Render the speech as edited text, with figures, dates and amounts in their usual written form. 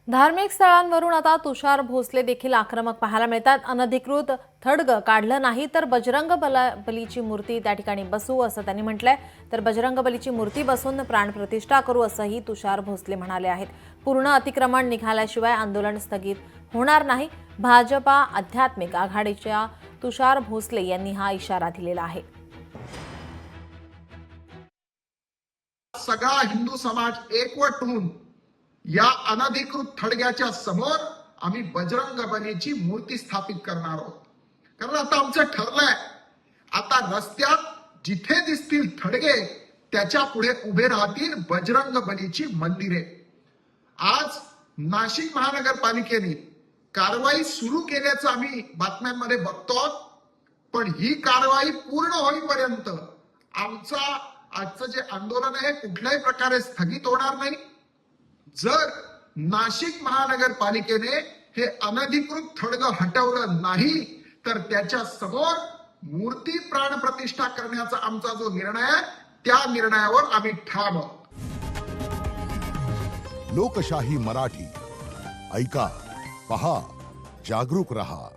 धार्मिक स्थळांवरून आता तुषार भोसले देखील आक्रमक पाहायला मिळतात। अनधिकृत थडगं काढलं नाही तर बजरंग बलीची मूर्ती त्या ठिकाणी बसवू असं त्यांनी म्हटलंय। तर बजरंग बलीची मूर्ती बसवून प्राणप्रतिष्ठा करू असंही तुषार भोसले म्हणाले आहेत। पूर्ण अतिक्रमण निघाल्याशिवाय आंदोलन स्थगित होणार नाही। भाजपा आध्यात्मिक आघाडीच्या तुषार भोसले यांनी हा इशारा दिलेला आहे। सगळा हिंदू समाज एकवट होऊन या अनधिकृत थडग्याच्या समोर आम्ही बजरंग बलीची मूर्ती स्थापित करणार आहोत। कारण आता आमचं ठरलंय, आता रस्त्यात जिथे दिसतील थडगे त्याच्या पुढे उभे राहतील बजरंग बलीची मंदिरे। आज नाशिक महानगरपालिकेने कारवाई सुरू केल्याचं आम्ही बातम्यांमध्ये बघतो, पण ही कारवाई पूर्ण होईपर्यंत आजचं जे आंदोलन आहे कुठल्याही प्रकारे स्थगित होणार नाही। जर नाशिक महानगरपालिकेने हे अनधिकृत थडगं हटवलं नाही तर त्याच्या समोर मूर्ती प्राणप्रतिष्ठा करण्याचा आमचा जो निर्णय आहे त्या निर्णयावर आम्ही ठाम आहोत। लोकशाही मराठी ऐका, पहा, जागरूक रहा।